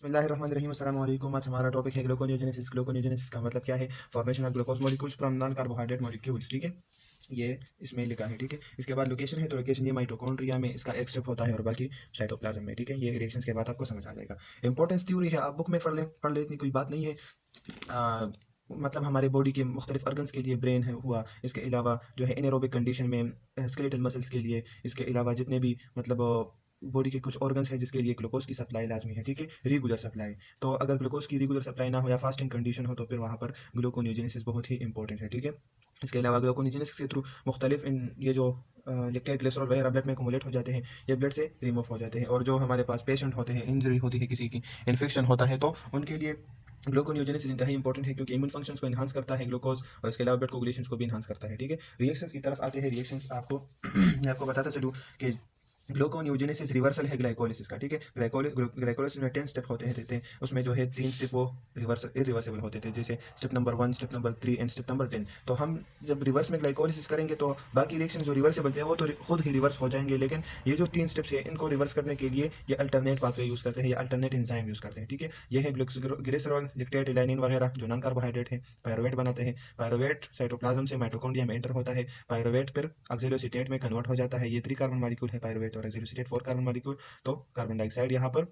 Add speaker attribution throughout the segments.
Speaker 1: बिस्मिल्लाहिर्रहमानिर्रहीम अस्सलाम वालेकुम। आज हमारा टॉपिक है ग्लूकोनियोजेनेसिस। ग्लूकोनियोजेनेसिस का मतलब क्या है? Formation of glucose molecules from non carbohydrate molecules. ठीक है, ये इसमें लिखा है। ठीक है, इसके बाद लोकेशन है, तो लोकेशन ये माइटोकॉन्ड्रिया में इसका एक स्टेप होता है और बाकी साइटोप्लाज्म में। ठीक है, ये रिएक्शंस के बाद आपको समझ आ जाएगा। इंपॉर्टेंस थ्योरी है, आप बुक में पढ़ ले, इतनी कोई बात नहीं है। मतलब हमारे बॉडी के मुख्तलिफ ऑर्गन्स के लिए ब्रेन है हुआ, इसके अलावा जो है एनारोबिक कंडीशन में स्केलेटल मसल्स के लिए, इसके अलावा जितने भी मतलब बॉडी के कुछ ऑर्गन्स हैं जिसके लिए ग्लूकोज की सप्लाई लाजमी है। ठीक है, रेगुलर सप्लाई। तो अगर ग्लूकोज की रेगुलर सप्लाई ना हो या फास्टिंग कंडीशन हो तो फिर वहाँ पर ग्लूकोनियोजेनेसिस बहुत ही इंपॉर्टेंट है। ठीक है, इसके अलावा ग्लूकोनियोजेनेसिस के थ्रू मुख्तलिफ इन ये जो लेक्टेट ग्लिसरॉल वगैरह ब्लड में एक्मुलेट हो जाते हैं, ये ब्लड से रिमूव हो जाते हैं। और जो हमारे पास पेशेंट होते हैं, इंजरी होती है, किसी की इन्फेक्शन होता है, तो उनके लिए ग्लूकोनियोजेनेसिस इंतहाई इंपॉर्टेंट है क्योंकि इम्यून फंक्शंस को एनहांस करता है ग्लूकोज, और इसके अलावा ब्लड कोगुलेशंस को भी एनहांस करता है। ठीक है, रिएक्शंस की तरफ आते हैं। रिएक्शंस आपको मैं आपको बताता चलूँ कि ग्लूकोनियोजेनेसिस रिवर्सल है ग्लाइकोलिसिस का। ठीक है, ग्लाइकोलिसिस में 10 स्टेप होते हैं, उसमें जो है 3 स्टेप वो इरिवर्सिबल होते थे, जैसे step number 1, step number 3 and step number 10। तो हम जब रिवर्स में ग्लाइकोलिसिस करेंगे तो बाकी रिएक्शन जो रिवर्सिबल थे वो तो खुद ही रिवर्स हो जाएंगे, लेकिन ये जो 3 स्टेप्स है इनको रिवर्स करने के लिए ये अल्टरनेट पाथवे यूज़ करते हैं, ये अल्टरनेट एंजाइम यूज़ करते हैं। ठीक है, ये है ग्लिसरॉल, लेक्टेट, इलानिन वगैरह जो नॉन कार्बोहाइड्रेट है, पायरुवेट बनाते हैं। पायरुवेट साइटोप्लाज्म से माइटोकॉन्ड्रिया में एंटर होता है। पायरुवेट फिर ऑक्सिलोएसिटेट में कन्वर्ट हो जाता है। ये 3 कार्बन मॉलिक्यूल है पायरुवेट, और ऑक्सिलोएसिटेट 4 कार्बन मॉलिक्यूल। तो कार्बन डाइऑक्साइड यहाँ पर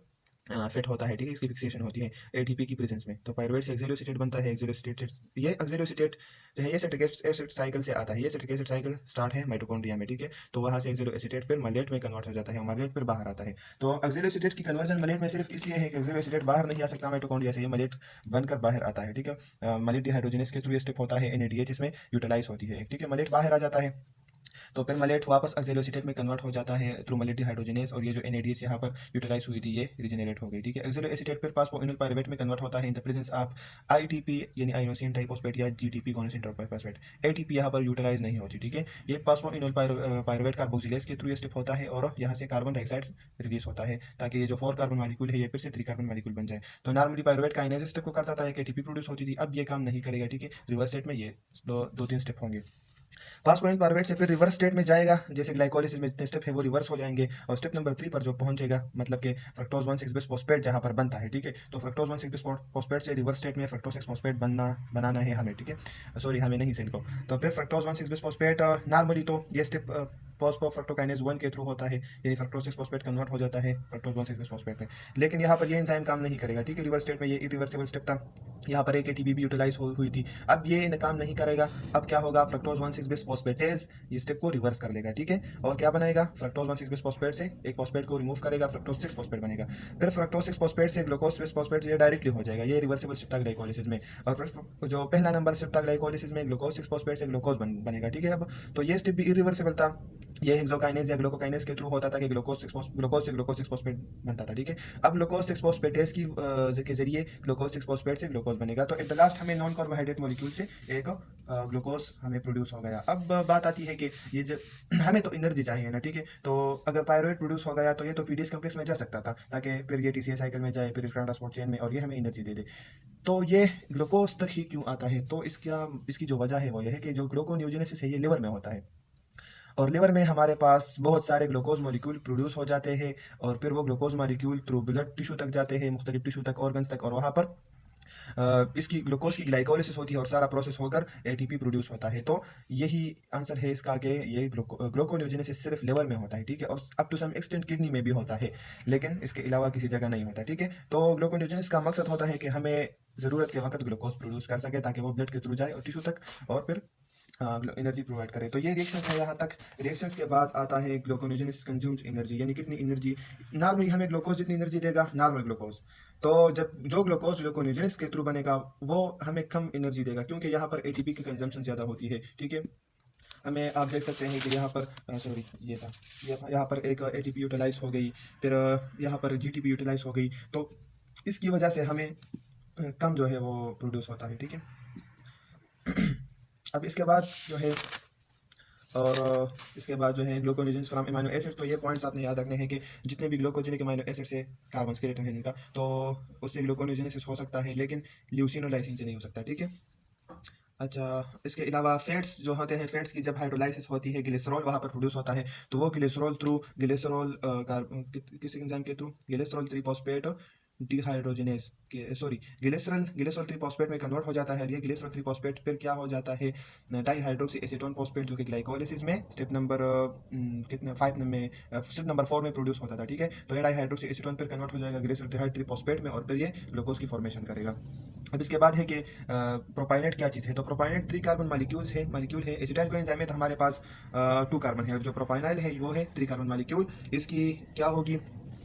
Speaker 1: फिट होता है। ठीक है, इसकी फिक्सेशन होती है एटीपी की प्रेजेंस में। तो पायरुवेट से एक्सिलोएसिटेट बनता है। एक्सिलोएसिटेट ये एक्सिलोएसिटेट जो है ये सिट्रिक एसिड साइकिल से आता है। ये सिट्रिक एसिड साइकिल स्टार्ट है माइटोकॉन्ड्रिया में। ठीक है, तो वहाँ से एक्सिलोएसिटेट फिर मलेट में कन्वर्ट हो जाता है, मलेट फिर बाहर आता है। तो एक्सिलोएसिटेट की कन्वर्जन मलेट में सिर्फ इसलिए है कि एक्सिलोएसिटेट बाहर नहीं आ सकता माइटोकॉन्ड्रिया से, ये मलेट बनकर बाहर आता है। ठीक है, मलेट डिहाइड्रोजनेस के थ्रू ये स्टेप होता है, एनएडीएच इसमें यूटिलाइज होती है। ठीक है, मलेट बाहर आ जाता है तो फिर मलेट वापस एक्सिलोएसिटेट में कन्वर्ट हो जाता है थ्रू मलेट डिहाइड्रोजनेस, और ये जो एनएडीएच यहाँ पर यूटिलाइज हुई थी ये रिजेनरेट हो गई। ठीक है, एक्सिलोएसिटेट फिर फास्फोइनोल पायरुवेट में कन्वर्ट होता है in the presence of ITP यानी आइनोसिन ट्राइफॉस्फेट या जीटीपी गोनोसिन ट्राइफॉस्फेट। एटीपी यहाँ पर यूटिलाइज नहीं होती। ठीक है, ये फास्फोइनोल पायरुवेट कार्बोक्सिलेज के थ्रू ये स्टेप होता है और यहाँ से कार्बन डाइऑक्साइड रिलीज होता है ताकि ये जो 4 कार्बन मॉलिक्यूल है ये फिर से 3 कार्बन मॉलिक्यूल बन जाए। तो नॉर्मली पायरुवेट काइनेज स्टेप को करता था कि एटीपी प्रोड्यूस होती थी, अब ये काम नहीं करेगा। ठीक है, रिवर्स स्टेट में ये दो तीन स्टेप होंगे। फास्फोइल पायरुवेट से फिर रिवर्स स्टेट में जाएगा, जैसे ग्लाइकोलिसिस में जितने स्टेप है वो रिवर्स हो जाएंगे, और स्टेप नंबर 3 पर जो पहुंचेगा मतलब कि फ्रक्टोज 1 6 बिस फॉस्फेट जहां पर बनता है। ठीक है, तो फ्रक्टोज 1 6 बिस फॉस्फेट से रिवर्स स्टेट में फ्रक्टोज 6 फॉस्फेट बनाना है हमें। ठीक है, सॉरी हमें नहीं सेल को। तो फिर फ्रक्टोज 1 6 बिस फॉस्फेट नॉर्मली तो ये स्टेप फॉस्फोफ्रक्टोकाइनेज 1 के थ्रू होता है, यानी फ्रक्टोज 6 फॉस्फेट कन्वर्ट हो जाता है फ्रक्टोज 1 6 बिस फॉस्फेट में। लेकिन यहाँ पर ये एंजाइम काम नहीं करेगा। ठीक है, रिवर्स स्टेट में ये इरिवर्सिबल स्टेप था, यहाँ पर एक एटीपी भी यूटिलाइज हुई थी, अब ये काम नहीं करेगा। अब क्या होगा, फ्रक्टोज 1 6 बिस फॉस्फेटेज ये स्टेप को रिवर्स कर लेगा। ठीक है, और क्या बनाएगा, फ्रक्टोज 1 6 बिस फॉस्फेट से एक फॉस्फेट को रिमूव करेगा, फ्रक्टोज 6 फॉस्फेट बनेगा। फिर फ्रक्टोज 6 फॉस्फेट से ग्लूकोज 6 फॉस्फेट ये डायरेक्टली हो जाएगा, ये रिवर्सिबल स्टेप था ग्लाइकोलिसिस में। और फिर जो पहला नंबर स्टेप था ग्लाइकोलिसिस में, ग्लूकोज 6 फॉस्फेट से ग्लूकोज बनेगा। ठीक है, अब तो ये स्टेप भी इरिवर्सिबल था, ये हेक्सोकाइनेज या ग्लूकोकाइनेज के थ्रू होता था कि ग्लूकोज से ग्लूकोज 6 फॉस्फेट बनता था। ठीक है, अब ग्लूकोज 6 फॉस्फेटेज के जरिए ग्लूकोज 6 फॉस्फेट से ग्लूकोज बनेगा। तो एट द लास्ट हमें नॉन कार्बोहाइड्रेट मॉलिक्यूल से एक ग्लूकोज हमें प्रोड्यूस हो गया। अब बात आती है कि ये जो हमें तो एनर्जी चाहिए ना। ठीक है, तो अगर पायरुवेट प्रोड्यूस हो गया तो ये तो पीडीएस कॉम्प्लेक्स में जा सकता था ताकि फिर ये टीसीए साइकिल में जाए, फिर ट्रांसपोर्ट चेन में, और ये हमें एनर्जी दे दे। तो ये ग्लूकोज तक ही क्यों आता है, तो इसकी जो वजह है वो ये है कि जो ग्लूकोनियोजेनेसिस है ये लिवर में होता है, और लिवर में हमारे पास बहुत सारे ग्लूकोज मॉलिक्यूल प्रोड्यूस हो जाते हैं, और फिर वो glucose molecule through blood tissue तक जाते हैं, मुख्तलिफ टिश्यू तक, ऑर्गन्स तक, और वहाँ पर इसकी ग्लूकोज की ग्लाइकोलिसिस होती है और सारा प्रोसेस होकर एटीपी प्रोड्यूस होता है। तो यही आंसर है इसका कि ये ग्लूकोनियोजेनेसिस सिर्फ लिवर में होता है। ठीक है, और up to some extent kidney में भी होता है, लेकिन इसके अलावा किसी जगह नहीं होता। ठीक है, तो ग्लूकोनियोजेनेसिस का मकसद होता है कि हमें ज़रूरत के वक्त ग्लूकोज प्रोड्यूस कर सके ताकि वो ब्लड के थ्रू जाए और टिश्यू तक, और फिर एनर्जी प्रोवाइड करे। तो ये रिएक्शंस है यहाँ तक। रिएक्शंस के बाद आता है ग्लूकोनियोजेनेसिस कंज्यूम्स एनर्जी, यानी कितनी एनर्जी। नॉर्मली हमें ग्लूकोज जितनी एनर्जी देगा नॉर्मल ग्लूकोज, तो जब जो ग्लूकोज ग्लूकोनियोजेनेसिस के थ्रू बनेगा वो हमें कम एनर्जी देगा क्योंकि यहाँ पर एटीपी की कंजम्पशन ज़्यादा होती है। ठीक है, हमें आप देख सकते हैं कि यहाँ पर सॉरी ये था, यहाँ पर एक एटीपी यूटिलाइज हो गई, फिर यहाँ पर जीटीपी यूटिलाइज हो गई, तो इसकी वजह से हमें कम जो है वो प्रोड्यूस होता है। ठीक है, अब इसके बाद जो है इसके बाद जो है ग्लूकोनियोजेनेसिस फ्रॉम अमीनो एसिड। तो ये पॉइंट्स आपने याद रखने हैं कि जितने भी ग्लूकोजेनिक अमीनो एसिड से कार्बन स्केलेटन है जिनका, तो उससे ग्लूकोनियोजेनेसिस हो सकता है, लेकिन ल्यूसीन और लाइसिन से नहीं हो सकता। ठीक है, अच्छा, इसके अलावा फैट्स जो होते हैं, फैट्स की जब हाइड्रोलाइसिस होती है ग्लिसरॉल वहाँ पर प्रोड्यूस होता है, तो वो ग्लिसरॉल थ्रू ग्लिसरॉल किस एंजाइम के through, glycerol 3 phosphate dehydrogenase sorry glycerol 3 phosphate में कन्वर्ट हो जाता है। ये ग्लिसरॉल 3 फॉस्फेट फिर क्या हो जाता है डाईहाइड्रोक्सी एसीटोन फॉस्फेट, जो कि ग्लाइकोलिसिस में स्टेप नंबर कितने 5 में स्टेप नंबर 4 में प्रोड्यूस होता था, ठीक है। तो ये डाईहाइड्रोक्सी एसीटोन फिर कन्वर्ट हो जाएगा ग्लिसरॉल 3 फॉस्फेट में और फिर ये ग्लूकोज की फॉर्मेशन करेगा। अब इसके बाद है कि प्रोपाइनेट क्या चीज़ है। तो प्रोपाइनेट 3 कार्बन मॉलिक्यूल है। एसिटाइल कोएंजाइम में तो हमारे पास 2 कार्बन है और जो प्रोपाइनाइल है वो है 3 कार्बन मॉलिक्यूल। इसकी क्या होगी,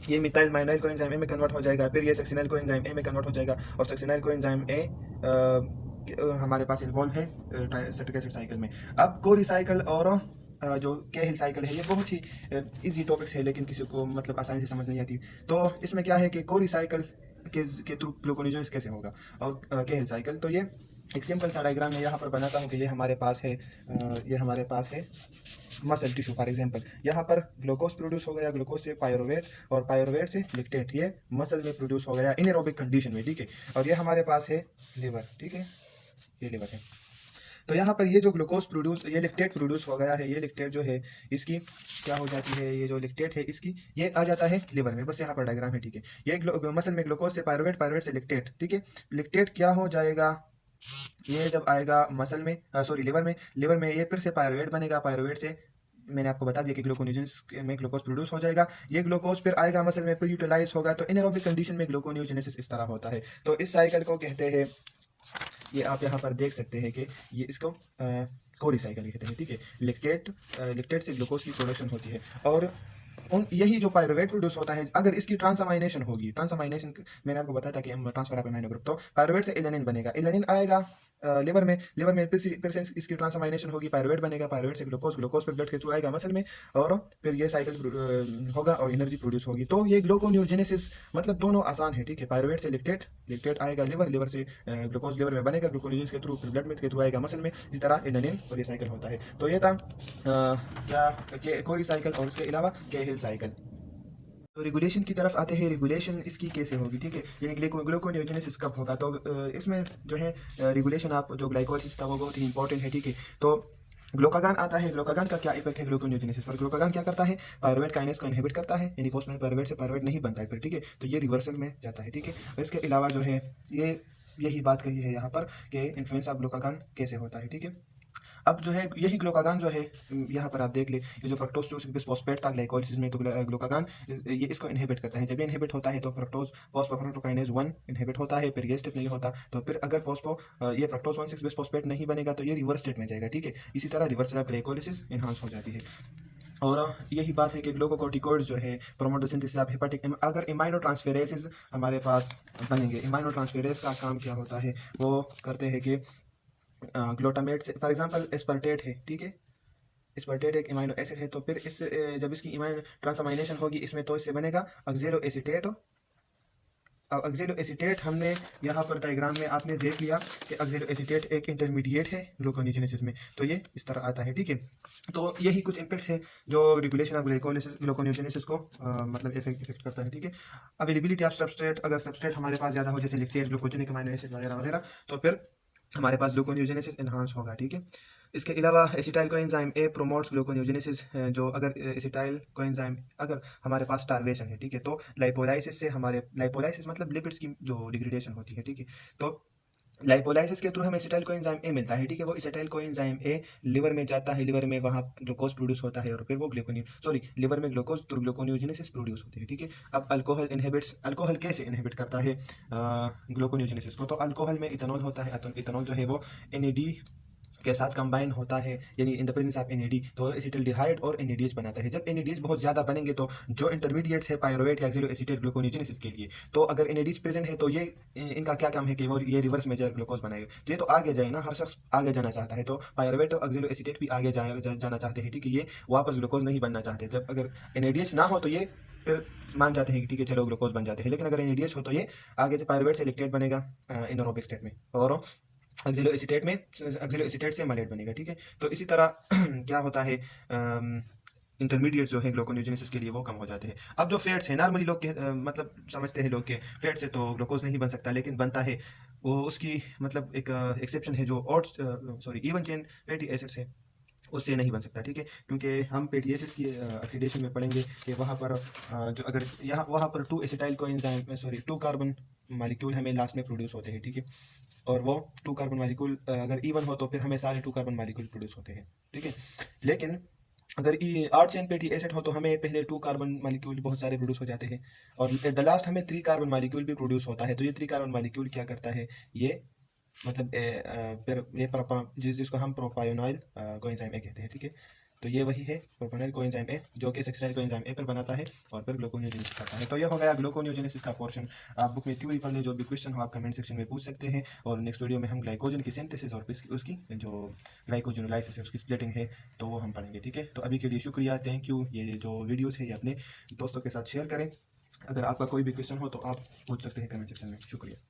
Speaker 1: ये मिथाइल माइनाइल कोएंजाइम ए में कन्वर्ट हो जाएगा, फिर ये सक्सिनाइल कोएंजाइम ए में कन्वर्ट हो जाएगा और सक्सिनाइल कोएंजाइम ए हमारे पास इन्वॉल्व है सिट्रिक एसिड साइकिल में। अब को रिसाइकल और जो केहिल साइकिल है ये बहुत ही इजी टॉपिक्स है, लेकिन किसी को मतलब आसानी से समझ नहीं आती। तो इसमें क्या है कि को रिसाइकल के थ्रू ग्लूकोनियोजेनेसिस कैसे होगा और केहिल साइकिल। तो ये एक सिंपल सा डायग्राम मैं यहाँ पर बनाता हूँ कि ये हमारे पास है मसल टिश्यू। फॉर एग्जांपल यहाँ पर ग्लूकोज प्रोड्यूस हो गया, ग्लूकोज से पायरुवेट और पायरुवेट से लैक्टेट, ये मसल में प्रोड्यूस हो गया इनएरोबिक कंडीशन में, ठीक है। और ये हमारे पास है लिवर, ठीक है, ये लिवर है। तो यहाँ पर ये जो ग्लूकोज प्रोड्यूस, ये लैक्टेट प्रोड्यूस हो गया है, ये लैक्टेट जो है इसकी क्या हो जाती है, ये जो लैक्टेट है इसकी ये आ जाता है लिवर में। बस यहाँ पर डायग्राम है, ठीक है। ये मसल में ग्लूकोज से पायरुवेट, पायरुवेट से लैक्टेट, ठीक है। लैक्टेट क्या हो जाएगा, ये जब आएगा मसल में सॉरी लिवर में ये फिर से पायरुवेट बनेगा, पायरुवेट से मैंने आपको बता दिया कि ग्लूकोनियोजेनेसिस में ग्लूकोज प्रोड्यूस हो जाएगा। ये ग्लूकोज फिर आएगा मसल में, फिर यूटिलाइज होगा। तो इनएरोबिक कंडीशन में ग्लूकोनियोजेनेसिस इस तरह होता है। तो इस साइकिल को कहते हैं, ये आप यहाँ पर देख सकते हैं कि ये इसको कोरी साइकिल कहते हैं, ठीक है। लैक्टेट से ग्लूकोज की प्रोडक्शन होती है और यही जो पायरुवेट प्रोड्यूस होता है, अगर इसकी ट्रांसअमाइनेशन होगी, ट्रांसअमाइनेशन मैंने आपको बताया था कि हम ट्रांसफर ऑफ अमीनो ग्रुप, तो पायरुवेट से एलेनिन बनेगा, एलेनिन आएगा लिवर में फिर से इसकी ट्रांसअमाइनेशन होगी, पायरुवेट बनेगा, पायरुवेट से ग्लूकोज, ग्लूकोज फिर ब्लड के थ्रू आएगा मसल में और फिर ये साइकिल होगा और एनर्जी प्रोड्यूस होगी। तो ये ग्लूकोनियोजेनेसिस मतलब दोनों आसान है, ठीक है। पायरुवेट से लैक्टेट आएगा लिवर से ग्लूकोज लिवर में बनेगा, ग्लूकोनियोजेनेसिस के थ्रू फिर ब्लड में के थ्रू आएगा मसल में, इसी तरह एलेनिन और ये साइकिल होता है। तो ये था क्या कोरी साइकिल और इसके अलावा केहिल साइकिल। तो रेगुलेशन की तरफ आते हैं, रेगुलेशन इसकी कैसे होगी, ठीक है। यानी ग्लूकोनियोजेनेसिस कब होगा। तो इसमें जो है रेगुलेशन आप जो ग्लाइकोलिसिस था वो बहुत ही इंपॉर्टेंट है, ठीक है। तो ग्लूकागान आता है, ग्लूकागान का क्या इफेक्ट है ग्लूकोनियोजेनेसिस पर। ग्लूकागान क्या करता है, पायरुवेट काइनेस को इनहिबिट करता है, यानी पोस्टमैन पायरुवेट से पायरुवेट नहीं बनता है फिर, ठीक है। तो ये रिवर्सल में जाता है, ठीक है। और इसके अलावा जो है यही बात कही है यहाँ पर कि इन्फ्लुएंस ऑफ ग्लूकागान कैसे होता है, ठीक है। अब जो है यही ग्लूकागान जो है यहाँ पर आप देख ले, ये जो फ्रक्टोज 2 फॉस्फेट था ग्लाइकोलिसिस में, तो ग्लूकागान ये इसको इनहिबिट करता है। जब ये इनहिबिट होता है तो फ्रक्टोज फॉस्फोफ्रुक्टोकाइनेज 1 इनहिबिट होता है, फिर ये स्टेप नहीं होता। तो फिर अगर ये फ्रक्टोज 1,6 फॉस्फेट नहीं बनेगा तो ये रिवर्स स्टेट में जाएगा, ठीक है। इसी तरह रिवर्सल ऑफ ग्लाइकोलिसिस एनहांस हो जाती है। और यही बात है कि ग्लूकोकॉर्टिकॉइड्स जो है promote the synthesis of hepatic, अगर इमाइनो ट्रांसफेरेसेस हमारे पास बनेंगे, इमाइनो ट्रांसफेरेस का काम क्या होता है, वो करते हैं कि ग्लूटामेट से फॉर एग्जांपल एस्पर्टेट है, ठीक है। एस्पर्टेट एक इमाइनो एसिड है, तो फिर इस जब इसकी इमाइनो ट्रांसअमाइनेशन होगी इसमें, तो इससे बनेगा ऑक्सैलो एसीटेट। अब ऑक्सैलो एसीटेट हमने यहाँ पर डायग्राम में आपने देख लिया कि ऑक्सैलो एसीटेट एक इंटरमीडिएट है ग्लूकोनियोजेनेसिस में, तो ये इस तरह आता है, ठीक है। तो यही कुछ इम्पैक्ट्स है जो रेगुलेशन ऑफ ग्लूकोनियोजेनेसिस को मतलब इफेक्ट करता है, ठीक है। अवेलेबिलिटी ऑफ सबस्ट्रेट, अगर सबस्ट्रेट हमारे पास ज़्यादा हो जैसे लैक्टेट, ग्लूकोजेनिक अमीनो एसिड वगैरह वगैरह, तो फिर हमारे पास ग्लूकोनियोजेनेसिस एनहांस होगा, ठीक है। इसके अलावा acetyl coenzyme A promotes gluconeogenesis, जो अगर एसिटाइल कोएंजाइम अगर हमारे पास स्टार्वेशन है, ठीक है, तो लाइपोलाइसिस से हमारे लाइपोलाइसिस मतलब लिपिड्स की जो डिग्रेडेशन होती है, ठीक है। तो लाइपोलाइसिस के थ्रू हमें एसिटाइल कोएंजाइम ए मिलता है, ठीक है। वो एसिटाइल कोएंजाइम ए लिवर में जाता है, लिवर में वहाँ ग्लूकोज प्रोड्यूस होता है और फिर वो लिवर में ग्लूकोज थ्रू ग्लूकोनियोजेनेसिस प्रोड्यूस होती है, ठीक है। अब अल्कोहल कैसे इनहिबिट करता है ग्लूकोनियोजेनेसिस को। तो अल्कोहल में इथेनॉल होता है, इथेनॉल जो है वो एनएडी के साथ कंबाइन होता है, यानी in the presence of NAD, तो एसिटिल्डिहाइड और एनएडीएच बनाता है। जब एनएडीएच बहुत ज़्यादा बनेंगे तो जो इंटरमीडिएट्स है पायरुवेट या ऑक्सैलो एसीटेट ग्लूकोनियोजेनेसिस के लिए, तो अगर एनएडीएच प्रेजेंट है तो ये इनका क्या काम है कि वो ये रिवर्स मेजर ग्लूकोज बनाएगा। तो ये तो आगे जाए ना, हर शख्स आगे जाना चाहता है, तो पायरुवेट और ऑक्सैलो एसीटेट भी आगे जाना चाहते हैं, ठीक है। ये वापस ग्लूकोज नहीं बनना चाहते। जब अगर एनएडीएच ना हो तो ये फिर मान जाते हैं कि ठीक है चलो ग्लूकोज बन जाते हैं, लेकिन अगर एनएडीएच हो तो ये आगे से पायरुवेट से लैक्टेट बनेगा एनारोबिक स्टेट में, और ऑक्सैलो एसीटेट से मलेट बनेगा, ठीक है। तो इसी तरह क्या होता है, इंटरमीडिएट जो है ग्लूकोनियोजेनेसिस के लिए वो कम हो जाते हैं। अब जो फैट्स है, नॉर्मली लोग मतलब समझते हैं लोग के फैट से तो ग्लूकोज नहीं बन सकता, लेकिन बनता है। वो उसकी मतलब एक एक्सेप्शन है जो इवन चेन फैटी एसिड्स है, उससे नहीं बन सकता, ठीक है। क्योंकि हम फैटी एसिड की ऑक्सीडेशन में पढ़ेंगे कि वहाँ पर जो अगर यहाँ वहाँ पर 2 acetyl coenzyme, sorry 2 carbon molecule हमें लास्ट में प्रोड्यूस होते हैं, ठीक है। और वो 2 कार्बन मालिक्यूल अगर इवन हो तो फिर हमें सारे 2 कार्बन मालिक्यूल प्रोड्यूस होते हैं, ठीक है। लेकिन अगर ये 8 चेन फैटी एसिड हो तो हमें पहले 2 कार्बन मालिक्यूल बहुत सारे प्रोड्यूस हो जाते हैं, और द लास्ट हमें 3 कार्बन मालिक्यूल भी प्रोड्यूस होता है। तो ये 3 कार्बन मालिक्यूल क्या करता है, ये मतलब फिर ये जिसको हम प्रोपायोनाइल कोएंजाइम ए कहते हैं, ठीक है। तो ये वही है प्रोपायोनाइल कोएंजाइम ए जो कि सेक्सटाइल कोएंजाइम ए पर बनाता है और फिर ग्लूकोनियोजेनेसिस करता है। तो ये हो गया ग्लूकोनियोजेनेसिस का पोर्शन। आप बुक में थ्योरी पढ़ लें, जो भी क्वेश्चन हो आप कमेंट सेक्शन में पूछ सकते हैं। और नेक्स्ट वीडियो में हम ग्लाइकोजन की सिंथेसिस और उसकी जो ग्लाइकोजनोलाइसिस है उसकी स्प्लिटिंग है तो वो हम पढ़ेंगे, ठीक है। तो अभी के लिए शुक्रिया, थैंक यू। ये जो वीडियोज़ है ये अपने दोस्तों के साथ शेयर करें। अगर आपका कोई भी क्वेश्चन हो तो आप पूछ सकते हैं कमेंट सेक्शन में। शुक्रिया।